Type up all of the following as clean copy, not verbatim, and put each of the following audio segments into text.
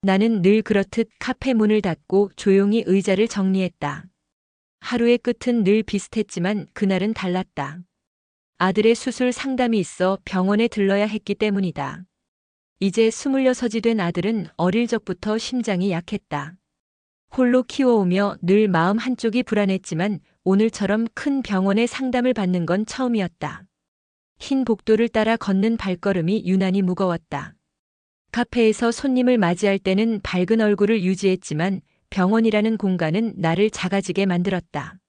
나는 늘 그렇듯 카페 문을 닫고 조용히 의자를 정리했다. 하루의 끝은 늘 비슷했지만 그날은 달랐다. 아들의 수술 상담이 있어 병원에 들러야 했기 때문이다. 이제 26이 된 아들은 어릴 적부터 심장이 약했다. 홀로 키워오며 늘 마음 한쪽이 불안했지만 오늘처럼 큰 병원에 상담을 받는 건 처음이었다. 흰 복도를 따라 걷는 발걸음이 유난히 무거웠다. 카페에서 손님을 맞이할 때는 밝은 얼굴을 유지했지만 병원이라는 공간은 나를 작아지게 만들었다.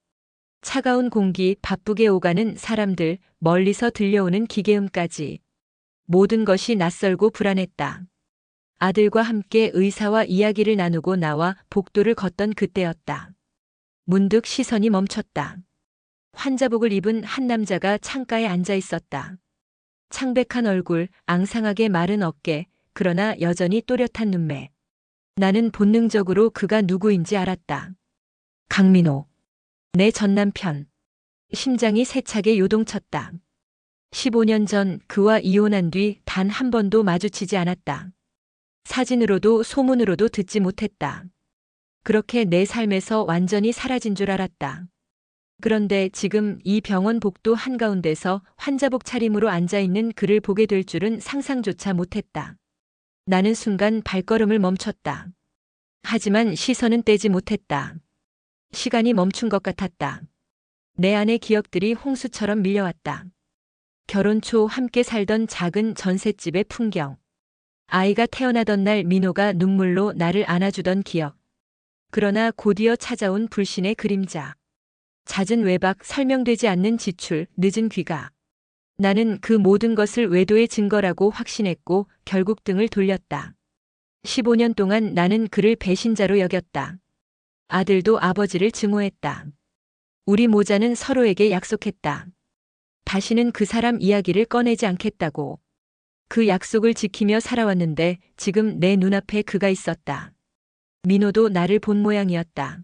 차가운 공기, 바쁘게 오가는 사람들, 멀리서 들려오는 기계음까지. 모든 것이 낯설고 불안했다. 아들과 함께 의사와 이야기를 나누고 나와 복도를 걷던 그때였다. 문득 시선이 멈췄다. 환자복을 입은 한 남자가 창가에 앉아 있었다. 창백한 얼굴, 앙상하게 마른 어깨, 그러나 여전히 또렷한 눈매. 나는 본능적으로 그가 누구인지 알았다. 강민호. 내 전남편. 심장이 세차게 요동쳤다. 15년 전 그와 이혼한 뒤 단 한 번도 마주치지 않았다. 사진으로도 소문으로도 듣지 못했다. 그렇게 내 삶에서 완전히 사라진 줄 알았다. 그런데 지금 이 병원 복도 한가운데서 환자복 차림으로 앉아있는 그를 보게 될 줄은 상상조차 못했다. 나는 순간 발걸음을 멈췄다. 하지만 시선은 떼지 못했다. 시간이 멈춘 것 같았다. 내 안의 기억들이 홍수처럼 밀려왔다. 결혼 초 함께 살던 작은 전셋집의 풍경. 아이가 태어나던 날 민호가 눈물로 나를 안아주던 기억. 그러나 곧이어 찾아온 불신의 그림자. 잦은 외박, 설명되지 않는 지출, 늦은 귀가. 나는 그 모든 것을 외도의 증거라고 확신했고 결국 등을 돌렸다. 15년 동안 나는 그를 배신자로 여겼다. 아들도 아버지를 증오했다. 우리 모자는 서로에게 약속했다. 다시는 그 사람 이야기를 꺼내지 않겠다고. 그 약속을 지키며 살아왔는데 지금 내 눈앞에 그가 있었다. 민호도 나를 본 모양이었다.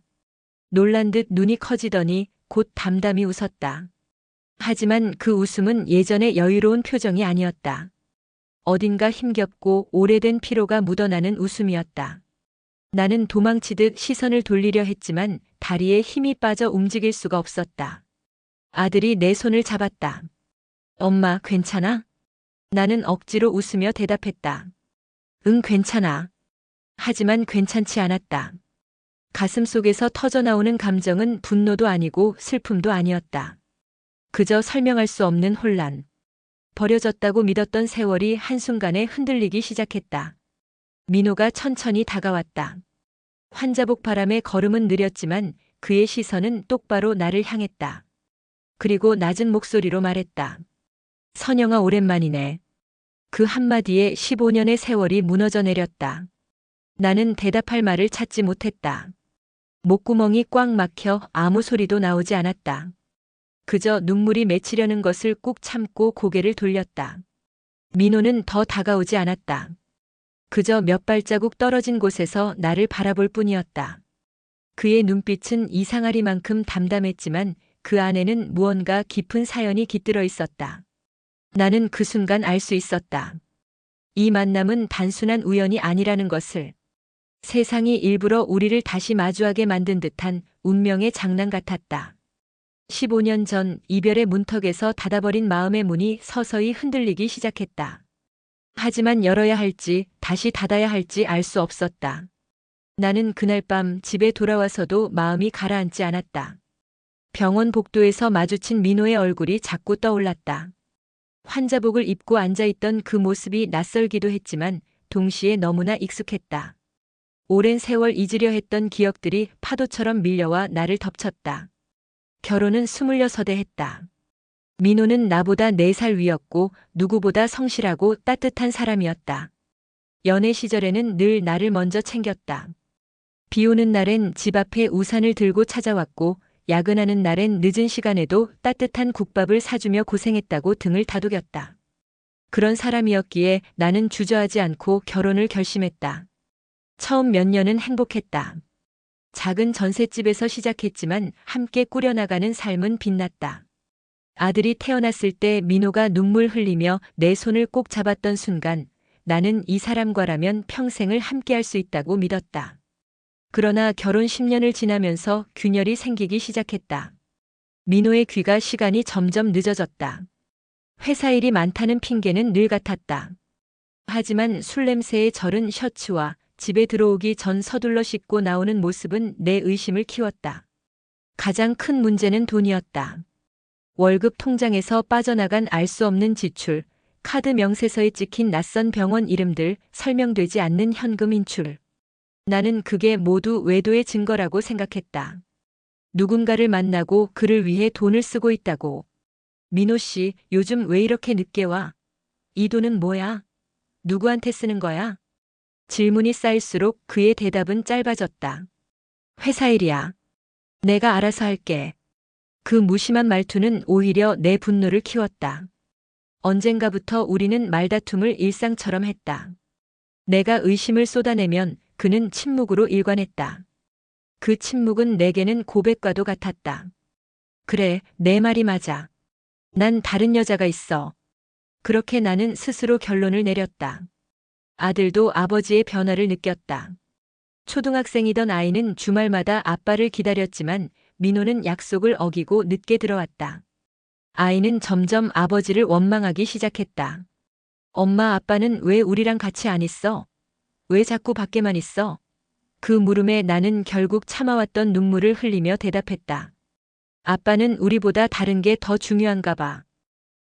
놀란 듯 눈이 커지더니 곧 담담히 웃었다. 하지만 그 웃음은 예전의 여유로운 표정이 아니었다. 어딘가 힘겹고 오래된 피로가 묻어나는 웃음이었다. 나는 도망치듯 시선을 돌리려 했지만 다리에 힘이 빠져 움직일 수가 없었다. 아들이 내 손을 잡았다. 엄마, 괜찮아? 나는 억지로 웃으며 대답했다. 응, 괜찮아. 하지만 괜찮지 않았다. 가슴 속에서 터져나오는 감정은 분노도 아니고 슬픔도 아니었다. 그저 설명할 수 없는 혼란. 버려졌다고 믿었던 세월이 한순간에 흔들리기 시작했다. 민호가 천천히 다가왔다. 환자복 바람에 걸음은 느렸지만 그의 시선은 똑바로 나를 향했다. 그리고 낮은 목소리로 말했다. 선영아, 오랜만이네. 그 한마디에 15년의 세월이 무너져 내렸다. 나는 대답할 말을 찾지 못했다. 목구멍이 꽉 막혀 아무 소리도 나오지 않았다. 그저 눈물이 맺히려는 것을 꾹 참고 고개를 돌렸다. 민호는 더 다가오지 않았다. 그저 몇 발자국 떨어진 곳에서 나를 바라볼 뿐이었다. 그의 눈빛은 이상하리만큼 담담했지만 그 안에는 무언가 깊은 사연이 깃들어 있었다. 나는 그 순간 알 수 있었다. 이 만남은 단순한 우연이 아니라는 것을. 세상이 일부러 우리를 다시 마주하게 만든 듯한 운명의 장난 같았다. 15년 전 이별의 문턱에서 닫아버린 마음의 문이 서서히 흔들리기 시작했다. 하지만 열어야 할지 다시 닫아야 할지 알 수 없었다. 나는 그날 밤 집에 돌아와서도 마음이 가라앉지 않았다. 병원 복도에서 마주친 민호의 얼굴이 자꾸 떠올랐다. 환자복을 입고 앉아있던 그 모습이 낯설기도 했지만 동시에 너무나 익숙했다. 오랜 세월 잊으려 했던 기억들이 파도처럼 밀려와 나를 덮쳤다. 결혼은 26에 했다. 민호는 나보다 4살 위였고 누구보다 성실하고 따뜻한 사람이었다. 연애 시절에는 늘 나를 먼저 챙겼다. 비 오는 날엔 집 앞에 우산을 들고 찾아왔고 야근하는 날엔 늦은 시간에도 따뜻한 국밥을 사주며 고생했다고 등을 다독였다. 그런 사람이었기에 나는 주저하지 않고 결혼을 결심했다. 처음 몇 년은 행복했다. 작은 전셋집에서 시작했지만 함께 꾸려나가는 삶은 빛났다. 아들이 태어났을 때 민호가 눈물 흘리며 내 손을 꼭 잡았던 순간 나는 이 사람과라면 평생을 함께할 수 있다고 믿었다. 그러나 결혼 10년을 지나면서 균열이 생기기 시작했다. 민호의 귀가 시간이 점점 늦어졌다. 회사 일이 많다는 핑계는 늘 같았다. 하지만 술 냄새에 절은 셔츠와 집에 들어오기 전 서둘러 씻고 나오는 모습은 내 의심을 키웠다. 가장 큰 문제는 돈이었다. 월급 통장에서 빠져나간 알 수 없는 지출, 카드 명세서에 찍힌 낯선 병원 이름들, 설명되지 않는 현금 인출. 나는 그게 모두 외도의 증거라고 생각했다. 누군가를 만나고 그를 위해 돈을 쓰고 있다고. 민호 씨, 요즘 왜 이렇게 늦게 와? 이 돈은 뭐야? 누구한테 쓰는 거야? 질문이 쌓일수록 그의 대답은 짧아졌다. 회사 일이야. 내가 알아서 할게. 그 무심한 말투는 오히려 내 분노를 키웠다. 언젠가부터 우리는 말다툼을 일상처럼 했다. 내가 의심을 쏟아내면 그는 침묵으로 일관했다. 그 침묵은 내게는 고백과도 같았다. 그래, 내 말이 맞아. 난 다른 여자가 있어. 그렇게 나는 스스로 결론을 내렸다. 아들도 아버지의 변화를 느꼈다. 초등학생이던 아이는 주말마다 아빠를 기다렸지만 민호는 약속을 어기고 늦게 들어왔다. 아이는 점점 아버지를 원망하기 시작했다. 엄마, 아빠는 왜 우리랑 같이 안 있어? 왜 자꾸 밖에만 있어? 그 물음에 나는 결국 참아왔던 눈물을 흘리며 대답했다. 아빠는 우리보다 다른 게 더 중요한가 봐.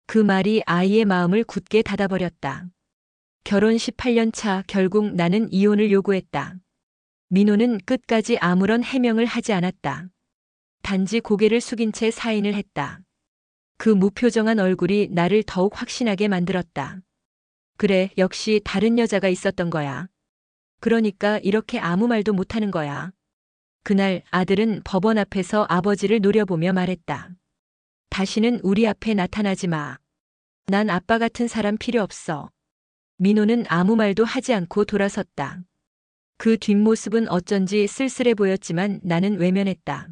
그 말이 아이의 마음을 굳게 닫아버렸다. 결혼 18년 차 결국 나는 이혼을 요구했다. 민호는 끝까지 아무런 해명을 하지 않았다. 단지 고개를 숙인 채 사인을 했다. 그 무표정한 얼굴이 나를 더욱 확신하게 만들었다. 그래, 역시 다른 여자가 있었던 거야. 그러니까 이렇게 아무 말도 못하는 거야. 그날 아들은 법원 앞에서 아버지를 노려보며 말했다. 다시는 우리 앞에 나타나지 마. 난 아빠 같은 사람 필요 없어. 민호는 아무 말도 하지 않고 돌아섰다. 그 뒷모습은 어쩐지 쓸쓸해 보였지만 나는 외면했다.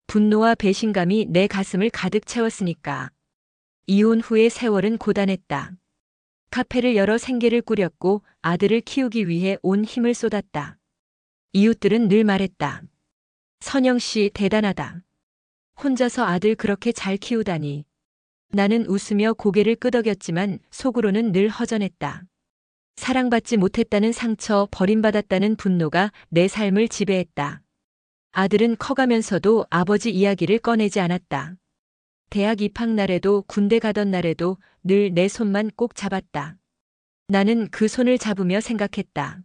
분노와 배신감이 내 가슴을 가득 채웠으니까. 이혼 후의 세월은 고단했다. 카페를 열어 생계를 꾸렸고 아들을 키우기 위해 온 힘을 쏟았다. 이웃들은 늘 말했다. 선영 씨 대단하다. 혼자서 아들 그렇게 잘 키우다니. 나는 웃으며 고개를 끄덕였지만 속으로는 늘 허전했다. 사랑받지 못했다는 상처, 버림받았다는 분노가 내 삶을 지배했다. 아들은 커가면서도 아버지 이야기를 꺼내지 않았다. 대학 입학 날에도 군대 가던 날에도 늘 내 손만 꼭 잡았다. 나는 그 손을 잡으며 생각했다.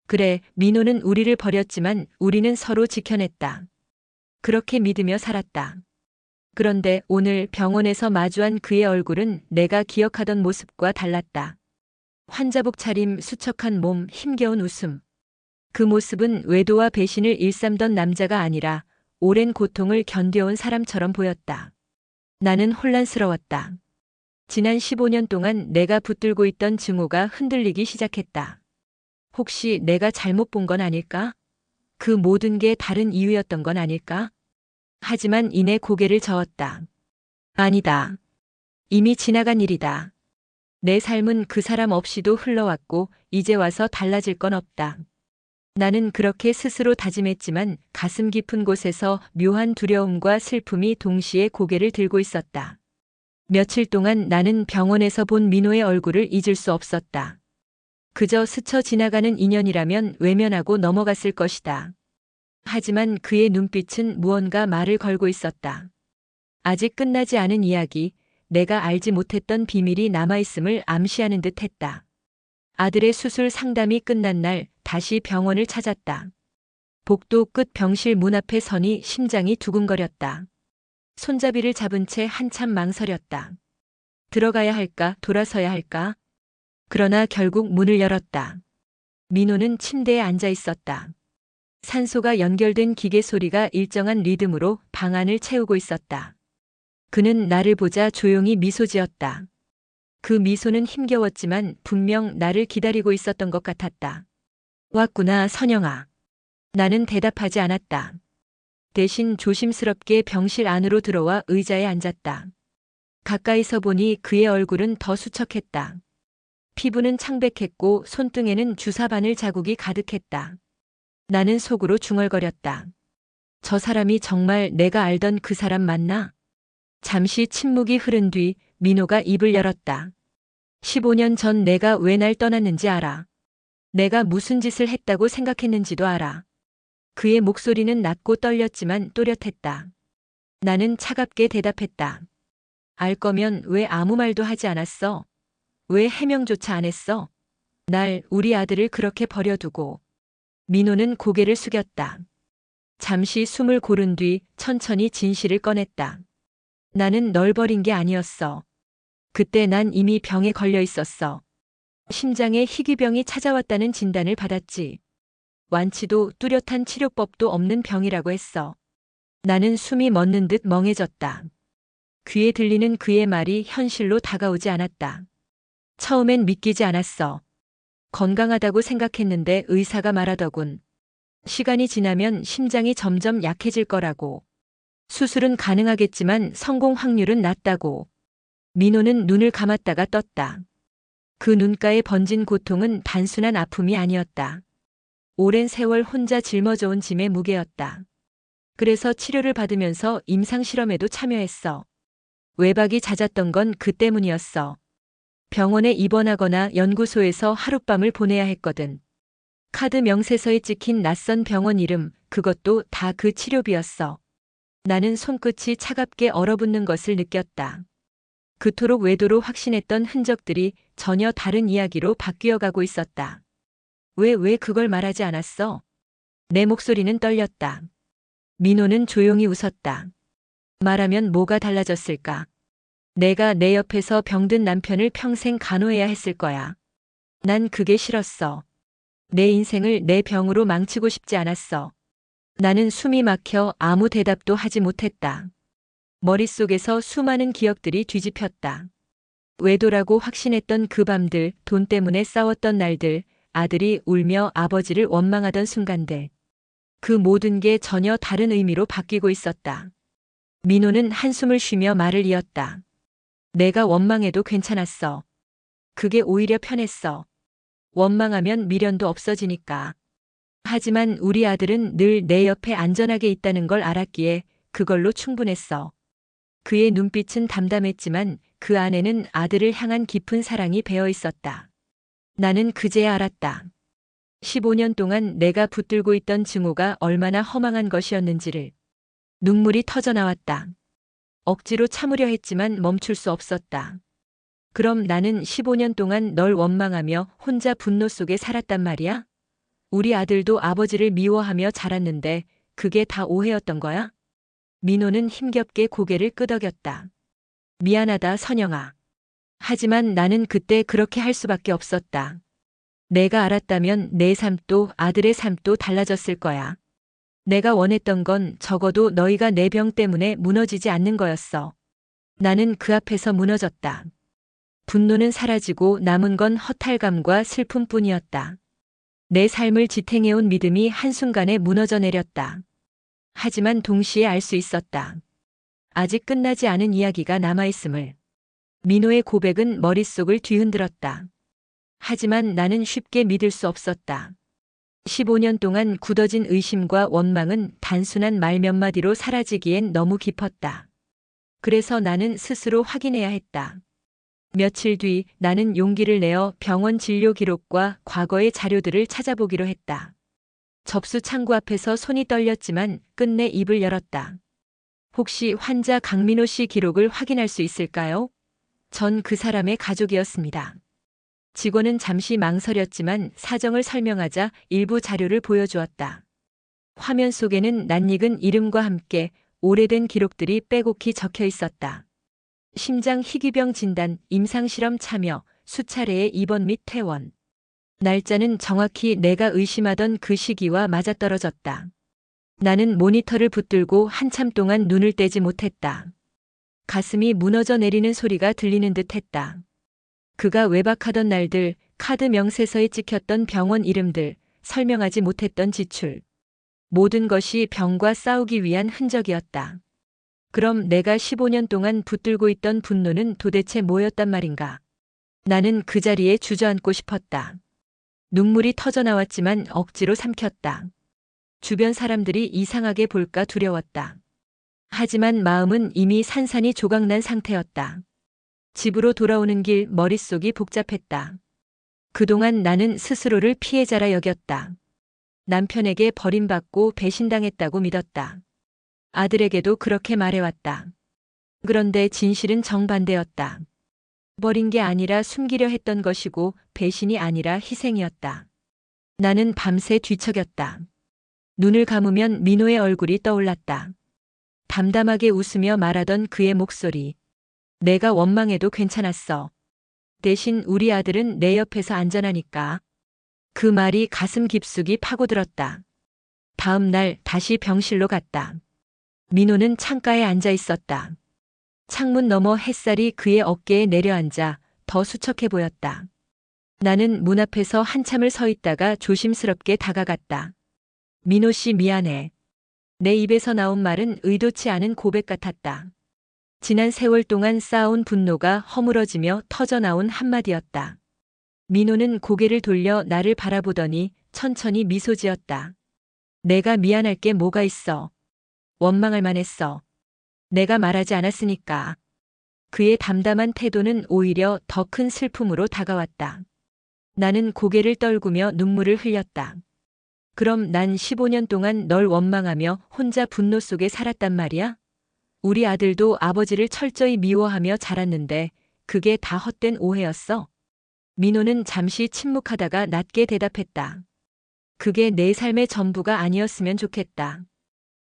그래, 민호는 우리를 버렸지만 우리는 서로 지켜냈다. 그렇게 믿으며 살았다. 그런데 오늘 병원에서 마주한 그의 얼굴은 내가 기억하던 모습과 달랐다. 환자복 차림, 수척한 몸, 힘겨운 웃음. 그 모습은 외도와 배신을 일삼던 남자가 아니라 오랜 고통을 견뎌온 사람처럼 보였다. 나는 혼란스러웠다. 지난 15년 동안 내가 붙들고 있던 증오가 흔들리기 시작했다. 혹시 내가 잘못 본 건 아닐까? 그 모든 게 다른 이유였던 건 아닐까? 하지만 이내 고개를 저었다. 아니다. 이미 지나간 일이다. 내 삶은 그 사람 없이도 흘러왔고 이제 와서 달라질 건 없다. 나는 그렇게 스스로 다짐했지만 가슴 깊은 곳에서 묘한 두려움과 슬픔이 동시에 고개를 들고 있었다. 며칠 동안 나는 병원에서 본 민호의 얼굴을 잊을 수 없었다. 그저 스쳐 지나가는 인연이라면 외면하고 넘어갔을 것이다. 하지만 그의 눈빛은 무언가 말을 걸고 있었다. 아직 끝나지 않은 이야기, 내가 알지 못했던 비밀이 남아있음을 암시하는 듯 했다. 아들의 수술 상담이 끝난 날 다시 병원을 찾았다. 복도 끝 병실 문 앞에 서니 심장이 두근거렸다. 손잡이를 잡은 채 한참 망설였다. 들어가야 할까, 돌아서야 할까? 그러나 결국 문을 열었다. 민호는 침대에 앉아 있었다. 산소가 연결된 기계 소리가 일정한 리듬으로 방 안을 채우고 있었다. 그는 나를 보자 조용히 미소 지었다. 그 미소는 힘겨웠지만 분명 나를 기다리고 있었던 것 같았다. 왔구나, 선영아. 나는 대답하지 않았다. 대신 조심스럽게 병실 안으로 들어와 의자에 앉았다. 가까이서 보니 그의 얼굴은 더 수척했다. 피부는 창백했고 손등에는 주사바늘 자국이 가득했다. 나는 속으로 중얼거렸다. 저 사람이 정말 내가 알던 그 사람 맞나? 잠시 침묵이 흐른 뒤 민호가 입을 열었다. 15년 전 내가 왜 날 떠났는지 알아. 내가 무슨 짓을 했다고 생각했는지도 알아. 그의 목소리는 낮고 떨렸지만 또렷했다. 나는 차갑게 대답했다. 알 거면 왜 아무 말도 하지 않았어? 왜 해명조차 안 했어? 우리 아들을 그렇게 버려두고. 민호는 고개를 숙였다. 잠시 숨을 고른 뒤 천천히 진실을 꺼냈다. 나는 널 버린 게 아니었어. 그때 난 이미 병에 걸려 있었어. 심장에 희귀병이 찾아왔다는 진단을 받았지. 완치도 뚜렷한 치료법도 없는 병이라고 했어. 나는 숨이 멎는 듯 멍해졌다. 귀에 들리는 그의 말이 현실로 다가오지 않았다. 처음엔 믿기지 않았어. 건강하다고 생각했는데 의사가 말하더군. 시간이 지나면 심장이 점점 약해질 거라고. 수술은 가능하겠지만 성공 확률은 낮다고. 민호는 눈을 감았다가 떴다. 그 눈가에 번진 고통은 단순한 아픔이 아니었다. 오랜 세월 혼자 짊어져온 짐의 무게였다. 그래서 치료를 받으면서 임상실험에도 참여했어. 외박이 잦았던 건 그 때문이었어. 병원에 입원하거나 연구소에서 하룻밤을 보내야 했거든. 카드 명세서에 찍힌 낯선 병원 이름, 그것도 다 그 치료비였어. 나는 손끝이 차갑게 얼어붙는 것을 느꼈다. 그토록 외도로 확신했던 흔적들이 전혀 다른 이야기로 바뀌어가고 있었다. 왜 그걸 말하지 않았어? 내 목소리는 떨렸다. 민호는 조용히 웃었다. 말하면 뭐가 달라졌을까? 내가 내 옆에서 병든 남편을 평생 간호해야 했을 거야. 난 그게 싫었어. 내 인생을 내 병으로 망치고 싶지 않았어. 나는 숨이 막혀 아무 대답도 하지 못했다. 머릿속에서 수많은 기억들이 뒤집혔다. 외도라고 확신했던 그 밤들, 돈 때문에 싸웠던 날들, 아들이 울며 아버지를 원망하던 순간들. 그 모든 게 전혀 다른 의미로 바뀌고 있었다. 민호는 한숨을 쉬며 말을 이었다. 내가 원망해도 괜찮았어. 그게 오히려 편했어. 원망하면 미련도 없어지니까. 하지만 우리 아들은 늘 내 옆에 안전하게 있다는 걸 알았기에 그걸로 충분했어. 그의 눈빛은 담담했지만 그 안에는 아들을 향한 깊은 사랑이 배어 있었다. 나는 그제야 알았다. 15년 동안 내가 붙들고 있던 증오가 얼마나 허망한 것이었는지를. 눈물이 터져 나왔다. 억지로 참으려 했지만 멈출 수 없었다. 그럼 나는 15년 동안 널 원망하며 혼자 분노 속에 살았단 말이야? 우리 아들도 아버지를 미워하며 자랐는데 그게 다 오해였던 거야? 민호는 힘겹게 고개를 끄덕였다. 미안하다, 선영아. 하지만 나는 그때 그렇게 할 수밖에 없었다. 내가 알았다면 내 삶도 아들의 삶도 달라졌을 거야. 내가 원했던 건 적어도 너희가 내 병 때문에 무너지지 않는 거였어. 나는 그 앞에서 무너졌다. 분노는 사라지고 남은 건 허탈감과 슬픔뿐이었다. 내 삶을 지탱해온 믿음이 한순간에 무너져 내렸다. 하지만 동시에 알 수 있었다. 아직 끝나지 않은 이야기가 남아있음을. 민호의 고백은 머릿속을 뒤흔들었다. 하지만 나는 쉽게 믿을 수 없었다. 15년 동안 굳어진 의심과 원망은 단순한 말 몇 마디로 사라지기엔 너무 깊었다. 그래서 나는 스스로 확인해야 했다. 며칠 뒤 나는 용기를 내어 병원 진료 기록과 과거의 자료들을 찾아보기로 했다. 접수 창구 앞에서 손이 떨렸지만 끝내 입을 열었다. 혹시 환자 강민호 씨 기록을 확인할 수 있을까요? 전 그 사람의 가족이었습니다. 직원은 잠시 망설였지만 사정을 설명하자 일부 자료를 보여주었다. 화면 속에는 낯익은 이름과 함께 오래된 기록들이 빼곡히 적혀 있었다. 심장 희귀병 진단, 임상실험 참여, 수차례의 입원 및 퇴원. 날짜는 정확히 내가 의심하던 그 시기와 맞아떨어졌다. 나는 모니터를 붙들고 한참 동안 눈을 떼지 못했다. 가슴이 무너져 내리는 소리가 들리는 듯 했다. 그가 외박하던 날들, 카드 명세서에 찍혔던 병원 이름들, 설명하지 못했던 지출. 모든 것이 병과 싸우기 위한 흔적이었다. 그럼 내가 15년 동안 붙들고 있던 분노는 도대체 뭐였단 말인가? 나는 그 자리에 주저앉고 싶었다. 눈물이 터져 나왔지만 억지로 삼켰다. 주변 사람들이 이상하게 볼까 두려웠다. 하지만 마음은 이미 산산이 조각난 상태였다. 집으로 돌아오는 길 머릿속이 복잡했다. 그동안 나는 스스로를 피해자라 여겼다. 남편에게 버림받고 배신당했다고 믿었다. 아들에게도 그렇게 말해왔다. 그런데 진실은 정반대였다. 버린 게 아니라 숨기려 했던 것이고 배신이 아니라 희생이었다. 나는 밤새 뒤척였다. 눈을 감으면 민호의 얼굴이 떠올랐다. 담담하게 웃으며 말하던 그의 목소리. 내가 원망해도 괜찮았어. 대신 우리 아들은 내 옆에서 안전하니까. 그 말이 가슴 깊숙이 파고들었다. 다음 날 다시 병실로 갔다. 민호는 창가에 앉아 있었다. 창문 너머 햇살이 그의 어깨에 내려앉아 더 수척해 보였다. 나는 문 앞에서 한참을 서 있다가 조심스럽게 다가갔다. 민호 씨 미안해. 내 입에서 나온 말은 의도치 않은 고백 같았다. 지난 세월 동안 쌓아온 분노가 허물어지며 터져나온 한마디였다. 민호는 고개를 돌려 나를 바라보더니 천천히 미소 지었다. 내가 미안할 게 뭐가 있어. 원망할 만했어. 내가 말하지 않았으니까. 그의 담담한 태도는 오히려 더 큰 슬픔으로 다가왔다. 나는 고개를 떨구며 눈물을 흘렸다. 그럼 난 15년 동안 널 원망하며 혼자 분노 속에 살았단 말이야? 우리 아들도 아버지를 철저히 미워하며 자랐는데 그게 다 헛된 오해였어? 민호는 잠시 침묵하다가 낮게 대답했다. 그게 내 삶의 전부가 아니었으면 좋겠다.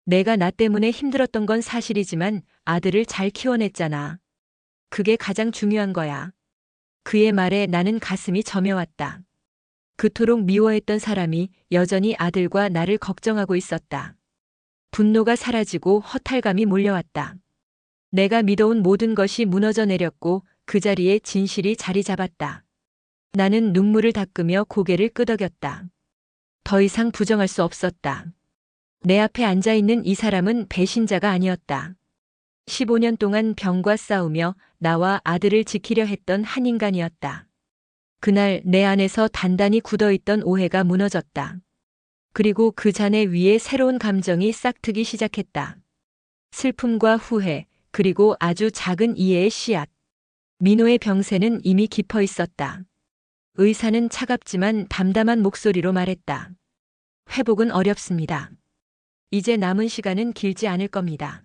내가 나 때문에 힘들었던 건 사실이지만 아들을 잘 키워냈잖아. 그게 가장 중요한 거야. 그의 말에 나는 가슴이 저며왔다. 그토록 미워했던 사람이 여전히 아들과 나를 걱정하고 있었다. 분노가 사라지고 허탈감이 몰려왔다. 내가 믿어온 모든 것이 무너져 내렸고 그 자리에 진실이 자리 잡았다. 나는 눈물을 닦으며 고개를 끄덕였다. 더 이상 부정할 수 없었다. 내 앞에 앉아있는 이 사람은 배신자가 아니었다. 15년 동안 병과 싸우며 나와 아들을 지키려 했던 한 인간이었다. 그날 내 안에서 단단히 굳어있던 오해가 무너졌다. 그리고 그 잔해 위에 새로운 감정이 싹트기 시작했다. 슬픔과 후회, 그리고 아주 작은 이해의 씨앗. 민호의 병세는 이미 깊어 있었다. 의사는 차갑지만 담담한 목소리로 말했다. 회복은 어렵습니다. 이제 남은 시간은 길지 않을 겁니다.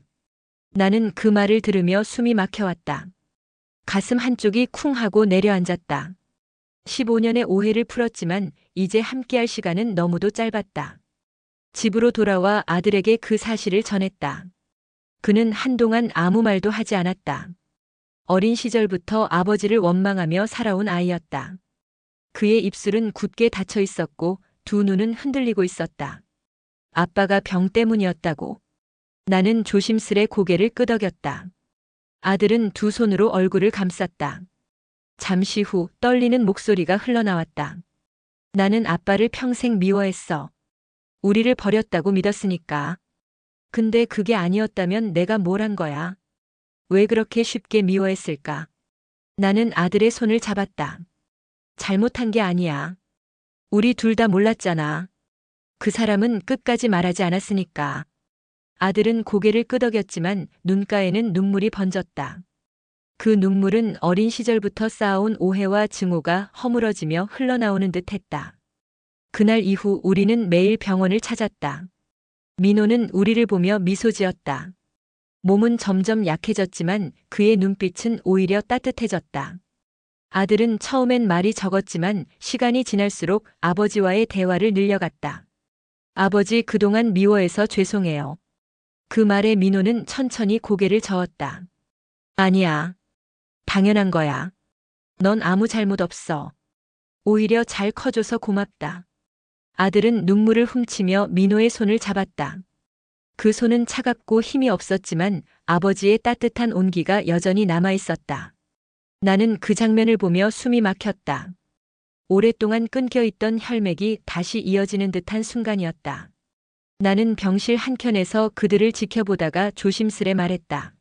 나는 그 말을 들으며 숨이 막혀왔다. 가슴 한쪽이 쿵 하고 내려앉았다. 15년의 오해를 풀었지만 이제 함께할 시간은 너무도 짧았다. 집으로 돌아와 아들에게 그 사실을 전했다. 그는 한동안 아무 말도 하지 않았다. 어린 시절부터 아버지를 원망하며 살아온 아이였다. 그의 입술은 굳게 닫혀 있었고 두 눈은 흔들리고 있었다. 아빠가 병 때문이었다고. 나는 조심스레 고개를 끄덕였다. 아들은 두 손으로 얼굴을 감쌌다. 잠시 후 떨리는 목소리가 흘러나왔다. 나는 아빠를 평생 미워했어. 우리를 버렸다고 믿었으니까. 근데 그게 아니었다면 내가 뭘 한 거야? 왜 그렇게 쉽게 미워했을까? 나는 아들의 손을 잡았다. 잘못한 게 아니야. 우리 둘 다 몰랐잖아. 그 사람은 끝까지 말하지 않았으니까. 아들은 고개를 끄덕였지만 눈가에는 눈물이 번졌다. 그 눈물은 어린 시절부터 쌓아온 오해와 증오가 허물어지며 흘러나오는 듯 했다. 그날 이후 우리는 매일 병원을 찾았다. 민호는 우리를 보며 미소 지었다. 몸은 점점 약해졌지만 그의 눈빛은 오히려 따뜻해졌다. 아들은 처음엔 말이 적었지만 시간이 지날수록 아버지와의 대화를 늘려갔다. 아버지 그동안 미워해서 죄송해요. 그 말에 민호는 천천히 고개를 저었다. 아니야. 당연한 거야. 넌 아무 잘못 없어. 오히려 잘 커줘서 고맙다. 아들은 눈물을 훔치며 민호의 손을 잡았다. 그 손은 차갑고 힘이 없었지만 아버지의 따뜻한 온기가 여전히 남아 있었다. 나는 그 장면을 보며 숨이 막혔다. 오랫동안 끊겨있던 혈맥이 다시 이어지는 듯한 순간이었다. 나는 병실 한켠에서 그들을 지켜보다가 조심스레 말했다.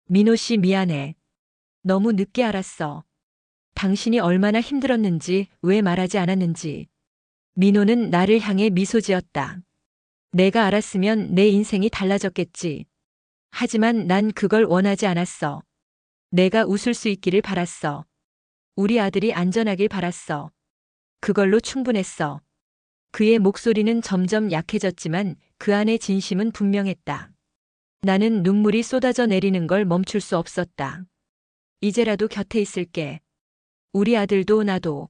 민호 씨 미안해. 너무 늦게 알았어. 당신이 얼마나 힘들었는지, 왜 말하지 않았는지. 민호는 나를 향해 미소 지었다. 내가 알았으면 내 인생이 달라졌겠지. 하지만 난 그걸 원하지 않았어. 내가 웃을 수 있기를 바랐어. 우리 아들이 안전하길 바랐어. 그걸로 충분했어. 그의 목소리는 점점 약해졌지만 그 안의 진심은 분명했다. 나는 눈물이 쏟아져 내리는 걸 멈출 수 없었다. 이제라도 곁에 있을게. 우리 아들도 나도.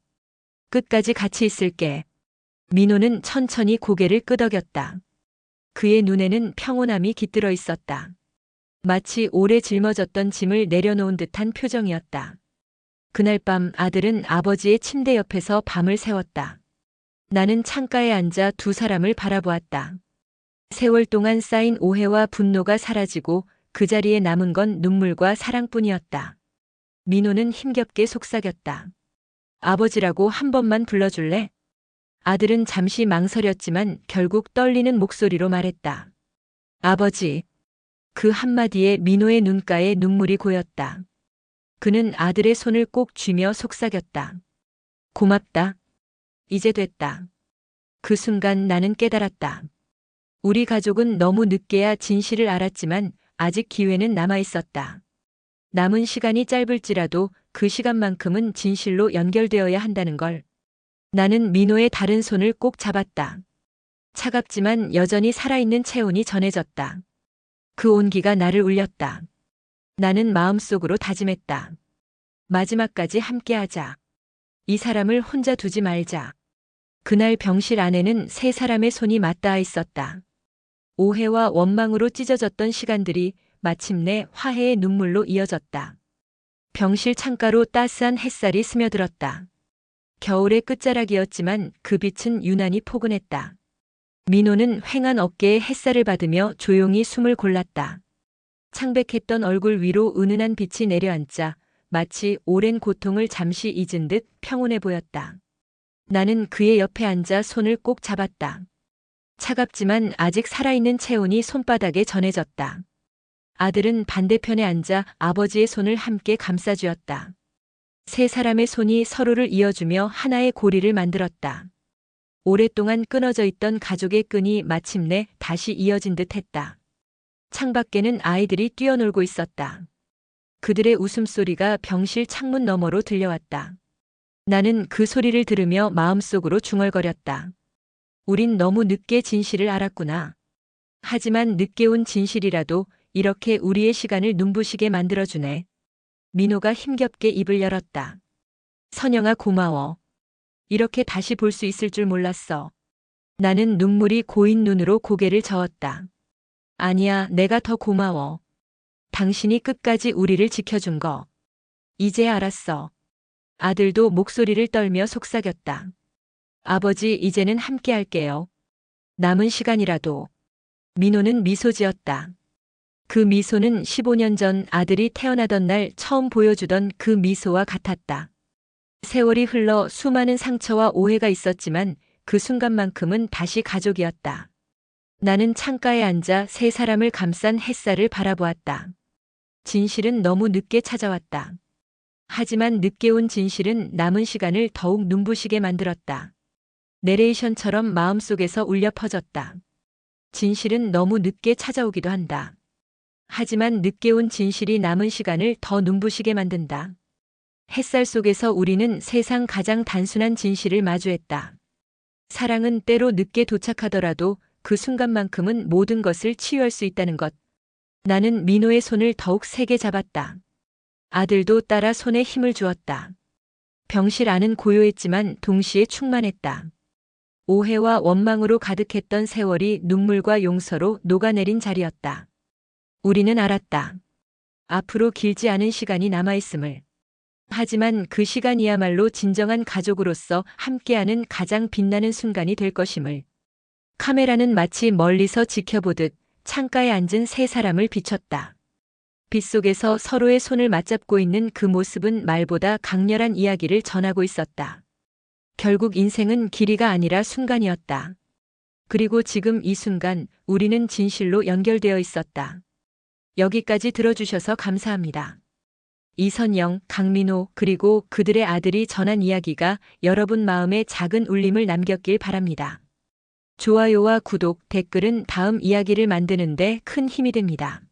끝까지 같이 있을게. 민호는 천천히 고개를 끄덕였다. 그의 눈에는 평온함이 깃들어 있었다. 마치 오래 짊어졌던 짐을 내려놓은 듯한 표정이었다. 그날 밤 아들은 아버지의 침대 옆에서 밤을 새웠다. 나는 창가에 앉아 두 사람을 바라보았다. 세월 동안 쌓인 오해와 분노가 사라지고 그 자리에 남은 건 눈물과 사랑뿐이었다. 민호는 힘겹게 속삭였다. 아버지라고 한 번만 불러줄래? 아들은 잠시 망설였지만 결국 떨리는 목소리로 말했다. 아버지. 그 한마디에 민호의 눈가에 눈물이 고였다. 그는 아들의 손을 꼭 쥐며 속삭였다. 고맙다. 이제 됐다. 그 순간 나는 깨달았다. 우리 가족은 너무 늦게야 진실을 알았지만 아직 기회는 남아 있었다. 남은 시간이 짧을지라도 그 시간만큼은 진실로 연결되어야 한다는 걸. 나는 민호의 다른 손을 꼭 잡았다. 차갑지만 여전히 살아있는 체온이 전해졌다. 그 온기가 나를 울렸다. 나는 마음속으로 다짐했다. 마지막까지 함께하자. 이 사람을 혼자 두지 말자. 그날 병실 안에는 세 사람의 손이 맞닿아 있었다. 오해와 원망으로 찢어졌던 시간들이 마침내 화해의 눈물로 이어졌다. 병실 창가로 따스한 햇살이 스며들었다. 겨울의 끝자락이었지만 그 빛은 유난히 포근했다. 민호는 휑한 어깨에 햇살을 받으며 조용히 숨을 골랐다. 창백했던 얼굴 위로 은은한 빛이 내려앉자 마치 오랜 고통을 잠시 잊은 듯 평온해 보였다. 나는 그의 옆에 앉아 손을 꼭 잡았다. 차갑지만 아직 살아있는 체온이 손바닥에 전해졌다. 아들은 반대편에 앉아 아버지의 손을 함께 감싸주었다. 세 사람의 손이 서로를 이어주며 하나의 고리를 만들었다. 오랫동안 끊어져 있던 가족의 끈이 마침내 다시 이어진 듯 했다. 창밖에는 아이들이 뛰어놀고 있었다. 그들의 웃음소리가 병실 창문 너머로 들려왔다. 나는 그 소리를 들으며 마음속으로 중얼거렸다. 우린 너무 늦게 진실을 알았구나. 하지만 늦게 온 진실이라도 이렇게 우리의 시간을 눈부시게 만들어주네. 민호가 힘겹게 입을 열었다. 선영아 고마워. 이렇게 다시 볼 수 있을 줄 몰랐어. 나는 눈물이 고인 눈으로 고개를 저었다. 아니야, 내가 더 고마워. 당신이 끝까지 우리를 지켜준 거. 이제 알았어. 아들도 목소리를 떨며 속삭였다. 아버지, 이제는 함께 할게요. 남은 시간이라도. 민호는 미소 지었다. 그 미소는 15년 전 아들이 태어나던 날 처음 보여주던 그 미소와 같았다. 세월이 흘러 수많은 상처와 오해가 있었지만 그 순간만큼은 다시 가족이었다. 나는 창가에 앉아 세 사람을 감싼 햇살을 바라보았다. 진실은 너무 늦게 찾아왔다. 하지만 늦게 온 진실은 남은 시간을 더욱 눈부시게 만들었다. 내레이션처럼 마음속에서 울려 퍼졌다. 진실은 너무 늦게 찾아오기도 한다. 하지만 늦게 온 진실이 남은 시간을 더 눈부시게 만든다. 햇살 속에서 우리는 세상 가장 단순한 진실을 마주했다. 사랑은 때로 늦게 도착하더라도 그 순간만큼은 모든 것을 치유할 수 있다는 것. 나는 민호의 손을 더욱 세게 잡았다. 아들도 따라 손에 힘을 주었다. 병실 안은 고요했지만 동시에 충만했다. 오해와 원망으로 가득했던 세월이 눈물과 용서로 녹아내린 자리였다. 우리는 알았다. 앞으로 길지 않은 시간이 남아있음을. 하지만 그 시간이야말로 진정한 가족으로서 함께하는 가장 빛나는 순간이 될 것임을. 카메라는 마치 멀리서 지켜보듯 창가에 앉은 세 사람을 비췄다. 빛 속에서 서로의 손을 맞잡고 있는 그 모습은 말보다 강렬한 이야기를 전하고 있었다. 결국 인생은 길이가 아니라 순간이었다. 그리고 지금 이 순간 우리는 진실로 연결되어 있었다. 여기까지 들어주셔서 감사합니다. 이선영, 강민호, 그리고 그들의 아들이 전한 이야기가 여러분 마음에 작은 울림을 남겼길 바랍니다. 좋아요와 구독, 댓글은 다음 이야기를 만드는데 큰 힘이 됩니다.